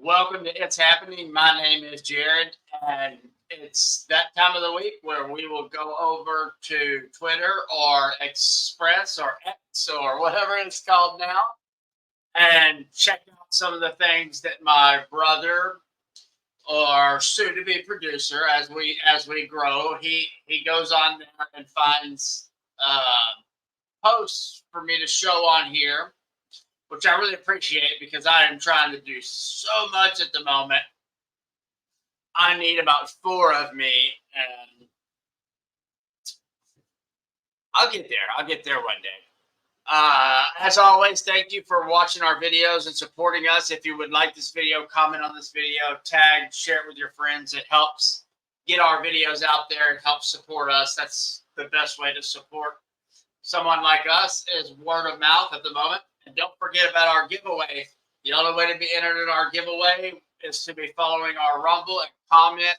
Welcome to It's Happening. My name is Jared, and it's that time of the week where we will go over to Twitter or Express or X or whatever it's called now and check out some of the things that my brother or soon-to-be producer, as we grow, he goes on there and finds posts for me to show on here, which I really appreciate because I am trying to do so much at the moment. I need about 4 of me, and I'll get there. I'll get there one day. As always, thank you for watching our videos and supporting us. If you would like this video, comment on this video, tag, share it with your friends. It helps get our videos out there. It helps support us. That's the best way to support someone like us is word of mouth at the moment. And don't forget about our giveaway. The only way to be entered in our giveaway is to be following our Rumble and comment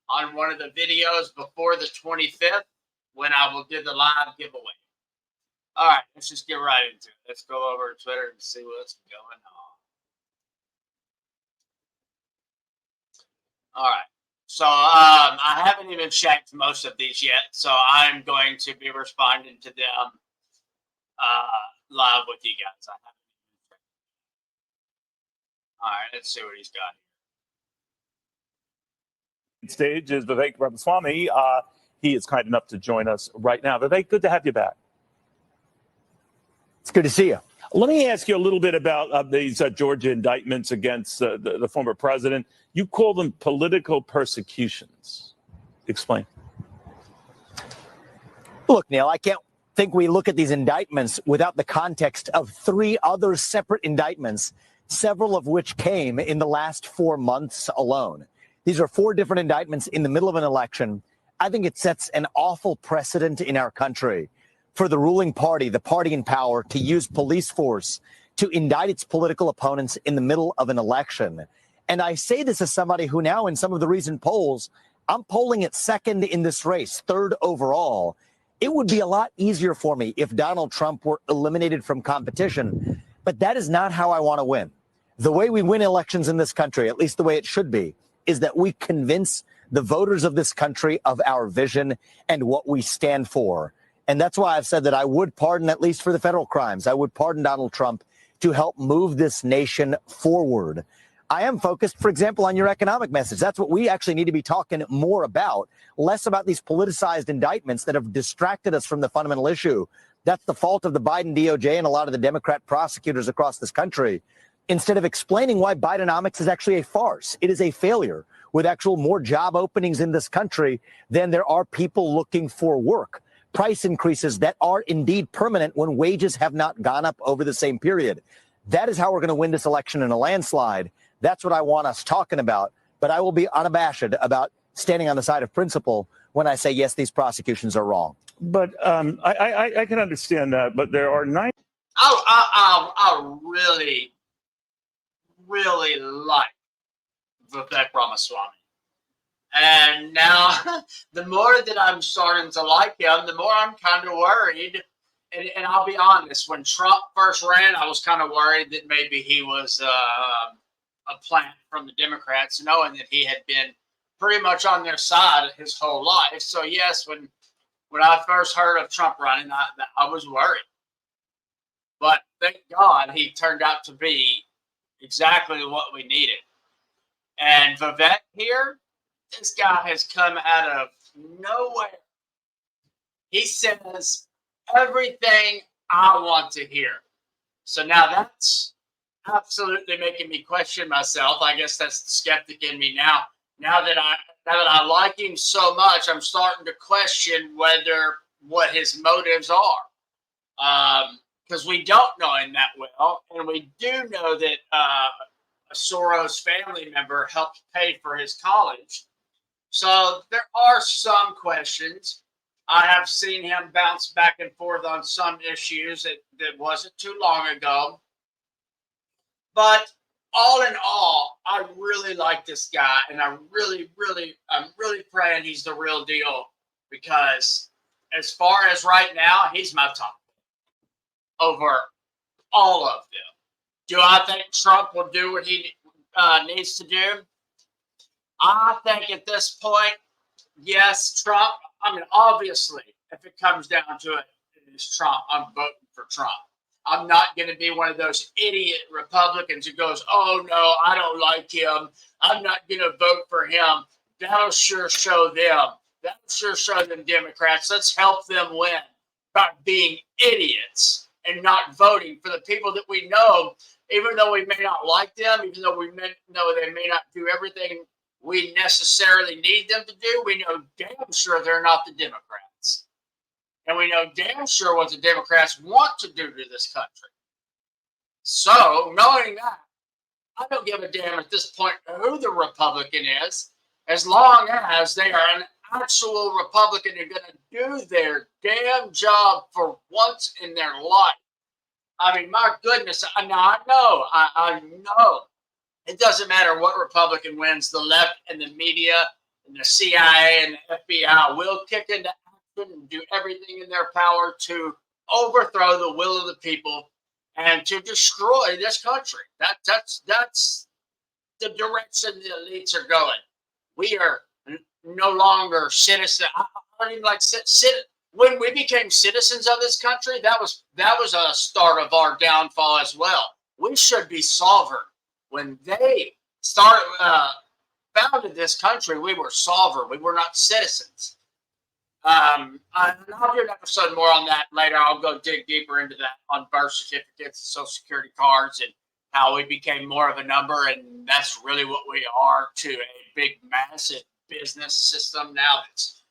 on one of the videos before the 25th when I will do the live giveaway. All right, let's just get right into it. Let's go over to Twitter and see what's going on. All right. So I haven't even checked most of these yet, so I'm going to be responding to them live with you guys. All right, let's see what he's got here. Stage is Vivek Ramaswamy. He is kind enough to join us right now. Vivek, good to have you back. It's good to see you. Let me ask you a little bit about these Georgia indictments against the former president. You call them political persecutions. Explain. Look, Neil, I can't think we look at these indictments without the context of 3 other separate indictments, several of which came in the last 4 months alone. These are 4 different indictments in the middle of an election. I think it sets an awful precedent in our country for the ruling party, the party in power, to use police force to indict its political opponents in the middle of an election. And I say this as somebody who now in some of the recent polls, I'm polling at second in this race, 3rd overall. It would be a lot easier for me if Donald Trump were eliminated from competition, but that is not how I want to win. The way we win elections in this country, at least the way it should be, is that we convince the voters of this country of our vision and what we stand for. And that's why I've said that I would pardon, at least for the federal crimes, I would pardon Donald Trump to help move this nation forward. I am focused, for example, on your economic message. That's what we actually need to be talking more about, less about these politicized indictments that have distracted us from the fundamental issue. That's the fault of the Biden DOJ and a lot of the Democrat prosecutors across this country. Instead of explaining why Bidenomics is actually a farce, it is a failure with actual more job openings in this country than there are people looking for work. Price increases that are indeed permanent when wages have not gone up over the same period. That is how we're going to win this election in a landslide. That's what I want us talking about. But I will be unabashed about standing on the side of principle when I say, yes, these prosecutions are wrong. But I can understand that. But there are 9. I really like Vivek Ramaswamy. And now, the more that I'm starting to like him, the more I'm kind of worried. And I'll be honest, when Trump first ran, I was kind of worried that maybe he was a plant from the Democrats, knowing that he had been pretty much on their side his whole life. So, yes, when I first heard of Trump running, I was worried. But thank God he turned out to be exactly what we needed. And Vivek here, this guy has come out of nowhere. He says everything I want to hear. So now that's absolutely making me question myself. I guess that's the skeptic in me now. Now that I like him so much, I'm starting to question what his motives are. Because we don't know him that well, and we do know that a Soros family member helped pay for his college. So there are some questions. I have seen him bounce back and forth on some issues that wasn't too long ago. But all in all, I really like this guy, and I'm really praying he's the real deal, because as far as right now, he's my top over all of them. Do I think Trump will do what he needs to do. I think at this point, yes, Trump. I mean, obviously, if it comes down to it, it is Trump. I'm voting for Trump. I'm not going to be one of those idiot Republicans who goes, oh, no, I don't like him. I'm not going to vote for him. That'll sure show them. That'll sure show them Democrats. Let's help them win by being idiots and not voting for the people that we know, even though we may not like them, even though we may know they may not do everything we necessarily need them to do. We know damn sure they're not the Democrats. And we know damn sure what the Democrats want to do to this country. So, knowing that, I don't give a damn at this point who the Republican is, as long as they are an actual Republican who's going to do their damn job for once in their life. I mean, my goodness, I know. It doesn't matter what Republican wins, the left and the media and the CIA and the FBI will kick into action and do everything in their power to overthrow the will of the people and to destroy this country. That's the direction the elites are going. We are no longer citizens. I don't even like when we became citizens of this country. That was a start of our downfall as well. We should be sovereign. When they founded this country, we were sovereign. We were not citizens. And I'll do an episode more on that later. I'll go dig deeper into that on birth certificates, Social Security cards, and how we became more of a number. And that's really what we are to a big, massive business system now that's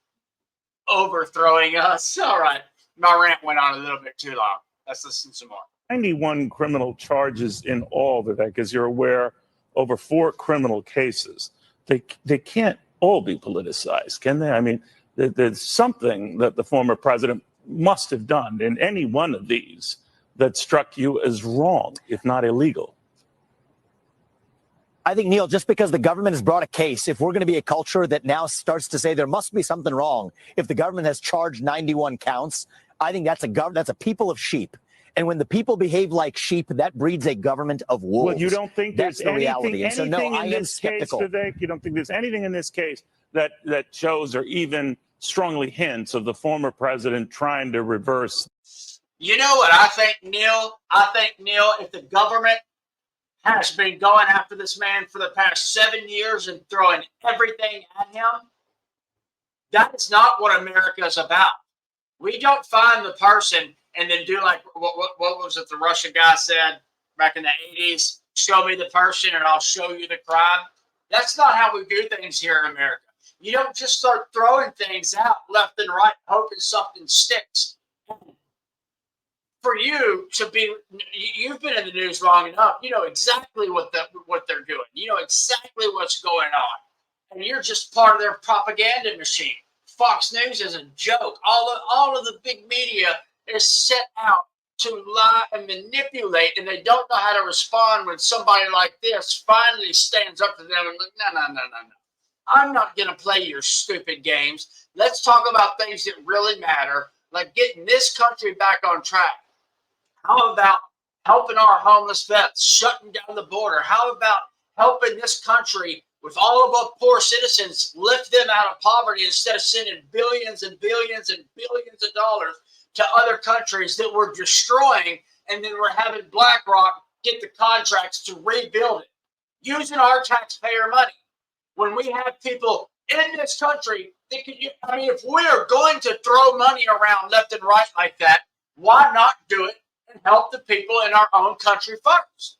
overthrowing us. All right. My rant went on a little bit too long. Let's listen to some more. 91 criminal charges in all, Vivek, as you're aware, over 4 criminal cases. They can't all be politicized, can they? I mean, there's something that the former president must have done in any one of these that struck you as wrong, if not illegal. I think, Neil, just because the government has brought a case, if we're going to be a culture that now starts to say there must be something wrong, if the government has charged 91 counts, I think that's a people of sheep. And when the people behave like sheep, that breeds a government of wolves. Well, you don't think there's anything So, no, I am skeptical. Case, Vivek? You don't think there's anything in this case that shows or even strongly hints of the former president trying to reverse? You know what I think, Neil? I think, Neil, if the government has been going after this man for the past 7 years and throwing everything at him, that is not what America is about. We don't find the person and then do like what was it the Russian guy said back in the 80s? Show me the person and I'll show you the crime. That's not how we do things here in America. You don't just start throwing things out left and right, hoping something sticks. For you to be, you've been in the news long enough. You know exactly what they're doing. You know exactly what's going on, and you're just part of their propaganda machine. Fox News is a joke. All of the big media is set out to lie and manipulate, and they don't know how to respond when somebody like this finally stands up to them and like, no. I'm not going to play your stupid games. Let's talk about things that really matter, like getting this country back on track. How about helping our homeless vets, shutting down the border? How about helping this country with all of our poor citizens, lift them out of poverty instead of sending billions and billions and billions of dollars to other countries that we're destroying, and then we're having BlackRock get the contracts to rebuild it using our taxpayer money. When we have people in this country that could, I mean, if we are going to throw money around left and right like that, why not do it and help the people in our own country first?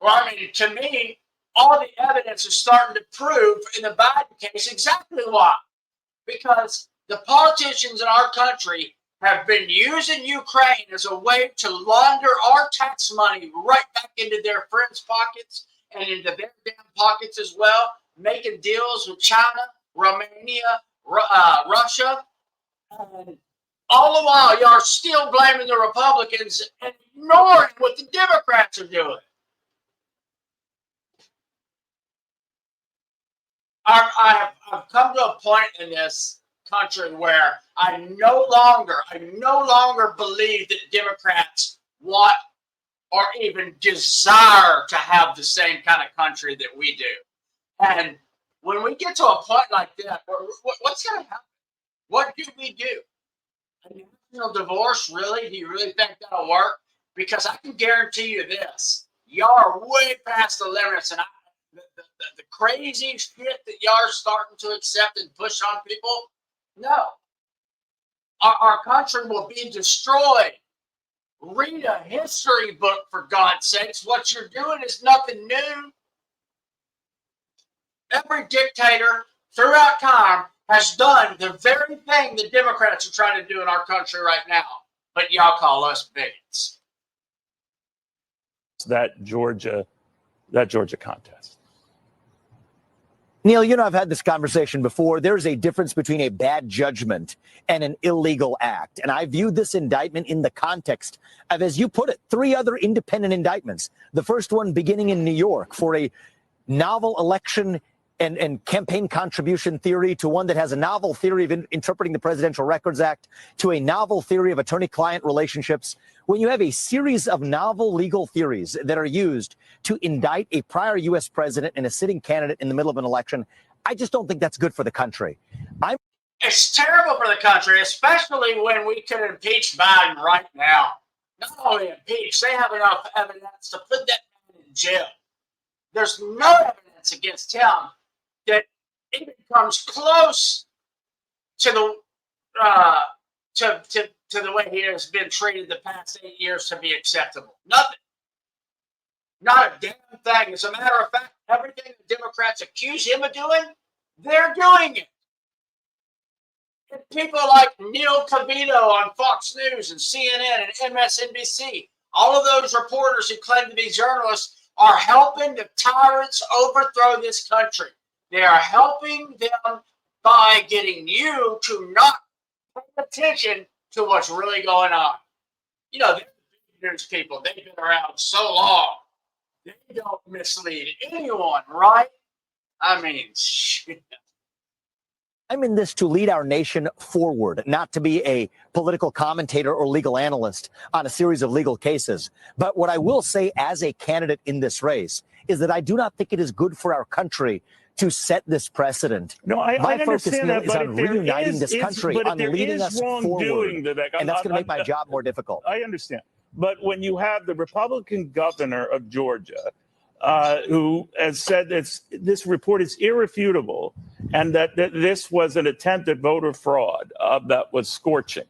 Well, I mean, to me, all the evidence is starting to prove in the Biden case exactly why. Because the politicians in our country have been using Ukraine as a way to launder our tax money right back into their friends' pockets and into their damn pockets as well, making deals with China, Romania, Russia. And all the while, y'all are still blaming the Republicans and ignoring what the Democrats are doing. I've come to a point in this country where I no longer believe that Democrats want or even desire to have the same kind of country that we do. And when we get to a point like that, what's going to happen? What do we do? A national divorce, really? Do you really think that'll work? Because I can guarantee you this. Y'all are way past the limits, and the crazy shit that y'all are starting to accept and push on people, no. Our country will be destroyed. Read a history book, for God's sakes. What you're doing is nothing new. Every dictator throughout time has done the very thing the Democrats are trying to do in our country right now. But y'all call us bigots. That Georgia contest. Neil, I've had this conversation before. There's a difference between a bad judgment and an illegal act. And I view this indictment in the context of, as you put it, 3 other independent indictments. The first one beginning in New York for a novel election and campaign contribution theory, to one that has a novel theory of interpreting the Presidential Records Act, to a novel theory of attorney-client relationships. When you have a series of novel legal theories that are used to indict a prior U.S. president and a sitting candidate in the middle of an election, I just don't think that's good for the country. It's terrible for the country, especially when we could impeach Biden right now. Not only impeach, they have enough evidence to put that man in jail. There's no evidence against him that even comes close to the to the way he has been treated the past 8 years to be acceptable. Nothing. Not a damn thing. As a matter of fact, everything the Democrats accuse him of doing, they're doing it. And people like Neil Cavito on Fox News and CNN and MSNBC, all of those reporters who claim to be journalists, are helping the tyrants overthrow this country. They are helping them by getting you to not pay attention to what's really going on. They're big news people. They've been around so long. They don't mislead anyone, right? I mean, shit. I'm in this to lead our nation forward, not to be a political commentator or legal analyst on a series of legal cases. But what I will say as a candidate in this race is that I do not think it is good for our country to set this precedent. No, My I focus, understand Neil, that, is on reuniting this country, on leading us forward. Vivek, and that's going to make my job more difficult. I understand. But when you have the Republican governor of Georgia, who has said this report is irrefutable and that this was an attempt at voter fraud that was scorching.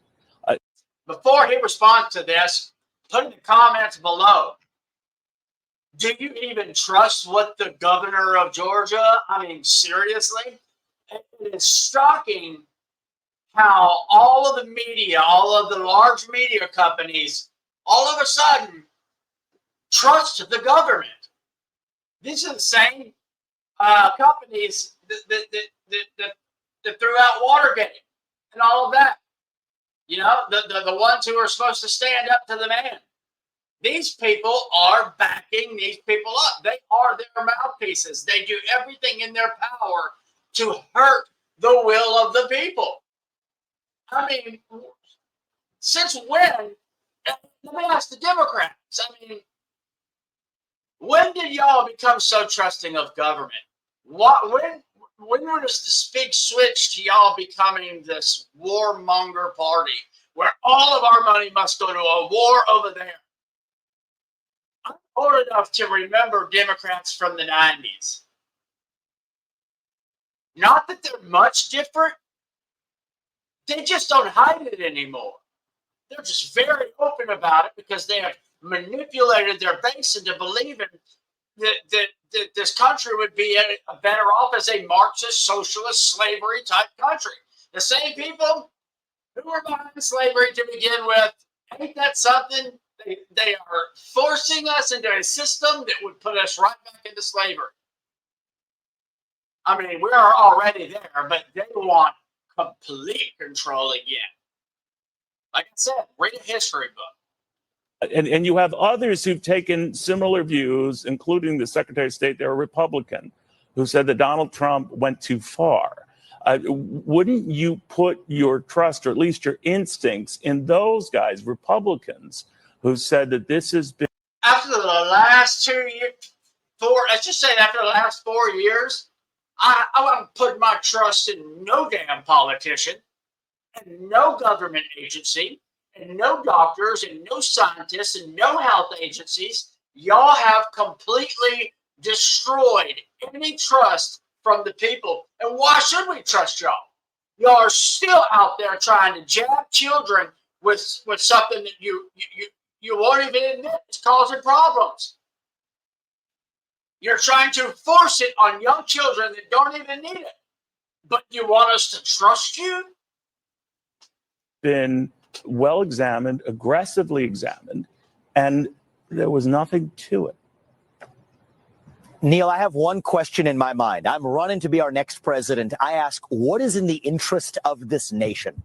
Before he responds to this, put in the comments below. Do you even trust what the governor of Georgia? I mean, seriously? It is shocking how all of the media, all of the large media companies, all of a sudden trust the government. These are the same companies that threw out Watergate and all of that. The ones who are supposed to stand up to the man. These people are backing these people up. They are their mouthpieces. They do everything in their power to hurt the will of the people. I mean, since when? Let me ask the Democrats. I mean, when did y'all become so trusting of government? When was this big switch to y'all becoming this warmonger party where all of our money must go to a war over there? I'm old enough to remember Democrats from the 90s. Not that they're much different. They just don't hide it anymore. They're just very open about it because they have manipulated their base into believing that this country would be better off as a Marxist, socialist, slavery type country. The same people who were behind slavery to begin with, ain't that something? They are forcing us into a system that would put us right back into slavery. I mean, we are already there, but they want complete control again. Like I said, read a history book. And you have others who've taken similar views, including the Secretary of State, they're a Republican, who said that Donald Trump went too far. Wouldn't you put your trust, or at least your instincts, in those guys, Republicans, who said that this has been after the last 2 years, let's just say after the last 4 years, I won't put my trust in no damn politician and no government agency and no doctors and no scientists and no health agencies. Y'all have completely destroyed any trust from the people. And why should we trust y'all? Y'all are still out there trying to jab children with something that you won't even admit is causing problems. You're trying to force it on young children that don't even need it. But you want us to trust you? Been well examined, aggressively examined, and there was nothing to it. Neil, I have one question in my mind. I'm running to be our next president. I ask, what is in the interest of this nation?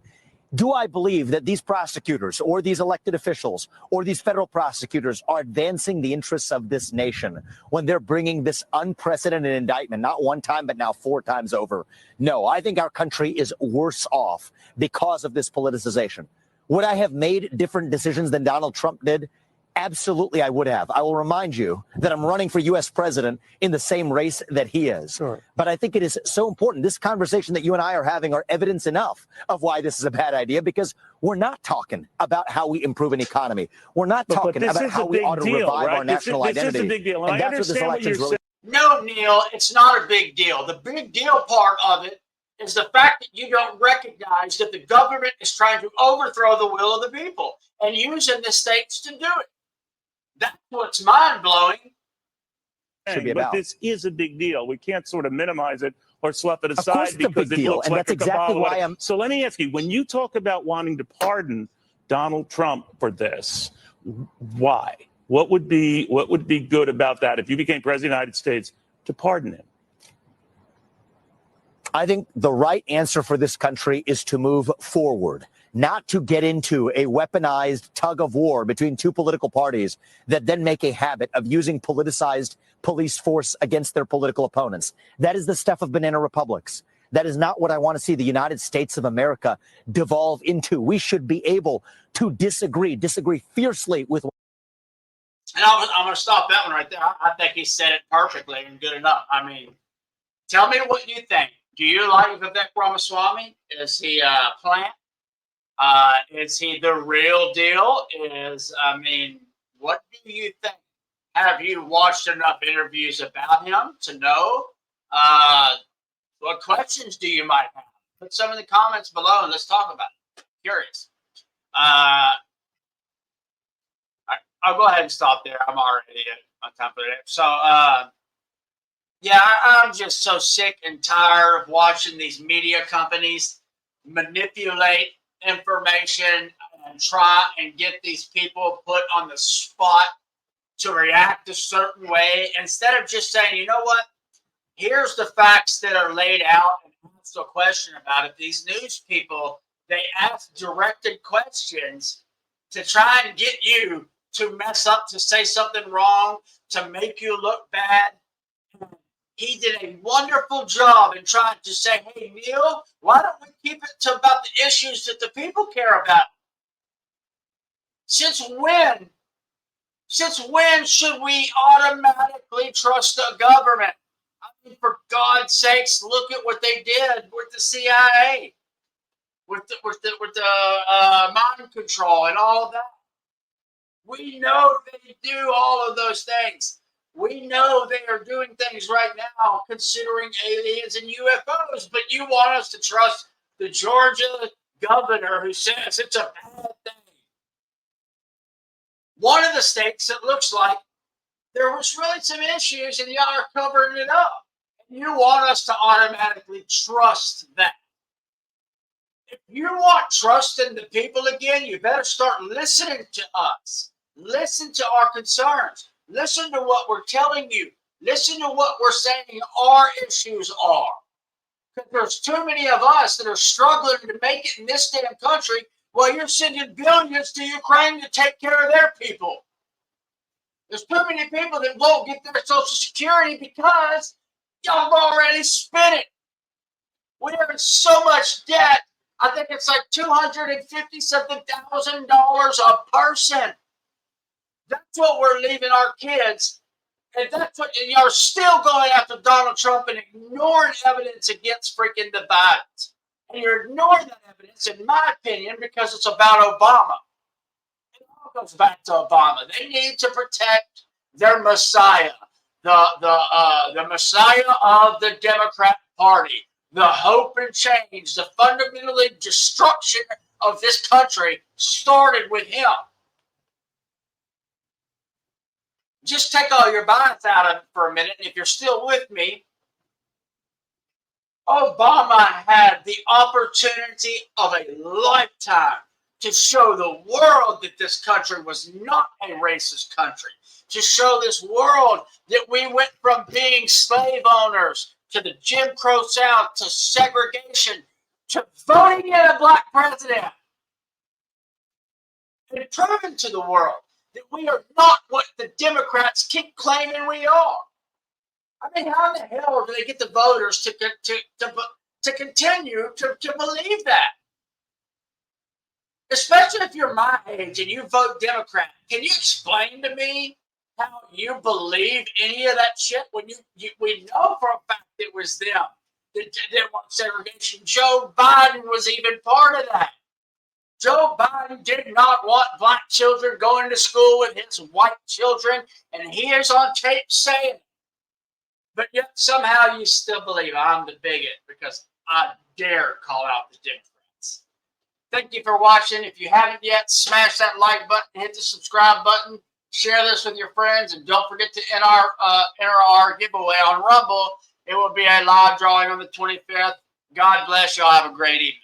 Do I believe that these prosecutors or these elected officials or these federal prosecutors are advancing the interests of this nation when they're bringing this unprecedented indictment, not one time, but now 4 times over? No, I think our country is worse off because of this politicization. Would I have made different decisions than Donald Trump did? Absolutely, I would have. I will remind you that I'm running for U.S. president in the same race that he is. Sure. But I think it is so important. This conversation that you and I are having are evidence enough of why this is a bad idea, because we're not talking about how we improve an economy. We're not talking about how we ought to revive our national identity. This is a big deal. And I that's what this understand what election is you're really. No, Neil, it's not a big deal. The big deal part of it is the fact that you don't recognize that the government is trying to overthrow the will of the people and using the states to do it. That's what's mind-blowing. Should be But about. this is a big deal. We can't sort of minimize it or slough it Of aside course it's a because big it deal, looks and like that's a exactly cabal. why I'm. So let me ask you, when you talk about wanting to pardon Donald Trump for this, why? What would be good about that if you became president of the United States to pardon him? I think the right answer for this country is to move forward, not to get into a weaponized tug of war between two political parties that then make a habit of using politicized police force against their political opponents. That is the stuff of banana republics. That is not what I want to see the United States of America devolve into. We should be able to disagree fiercely with. And I'm going to stop that one right there. I think he said it perfectly and good enough. I mean, tell me what you think. Do you like Vivek Ramaswamy? Is he a plant? Is he the real deal? What do you think? Have you watched enough interviews about him to know? What questions do you might have? Put some in the comments below and let's talk about it. Curious. I'll go ahead and stop there. I'm already on time for that. So, yeah, I'm just so sick and tired of watching these media companies manipulate information and try and get these people put on the spot to react a certain way instead of just saying, you know what, here's the facts that are laid out and ask a question about it. These news people, they ask directed questions to try and get you to mess up, to say something wrong, to make you look bad. He did a wonderful job in trying to say, hey, Neil, why don't we keep it to about the issues that the people care about? Since when should we automatically trust the government? I mean, for God's sakes, look at what they did with the CIA, with the mind control and all of that. We know they do all of those things. We know they are doing things right now considering aliens and UFOs, but you want us to trust the Georgia governor who says it's a bad thing. One of the states, it looks like there was really some issues and y'all are covering it up. You want us to automatically trust that. If you want trust in the people again, you better start listening to us. Listen to our concerns. Listen to what we're telling you. Listen to what we're saying our issues are. Because there's too many of us that are struggling to make it in this damn country while you're sending billions to Ukraine to take care of their people. There's too many people that won't get their Social Security because y'all have already spent it. We are in so much debt. I think it's like $250,000 a person. That's what we're leaving our kids. And that's what, and you're still going after Donald Trump and ignoring evidence against freaking the Bidens. And you're ignoring that evidence, in my opinion, because it's about Obama. It all goes back to Obama. They need to protect their Messiah, the Messiah of the Democrat Party, the hope and change, the fundamentally destruction of this country started with him. Just take all your bias out of it for a minute, and if you're still with me, Obama had the opportunity of a lifetime to show the world that this country was not a racist country, to show this world that we went from being slave owners to the Jim Crow South to segregation to voting in a black president, and proving to the world that we are not what the Democrats keep claiming we are. I mean, how in the hell do they get the voters to continue to believe that? Especially if you're my age and you vote Democrat. Can you explain to me how you believe any of that shit when we know for a fact it was them that didn't want segregation? Joe Biden was even part of that. Joe Biden did not want black children going to school with his white children, and he is on tape saying it. But yet somehow you still believe I'm the bigot because I dare call out the Democrats. Thank you for watching. If you haven't yet, smash that like button, hit the subscribe button, share this with your friends, and don't forget to enter our giveaway on Rumble. It will be a live drawing on the 25th. God bless you all. Have a great evening.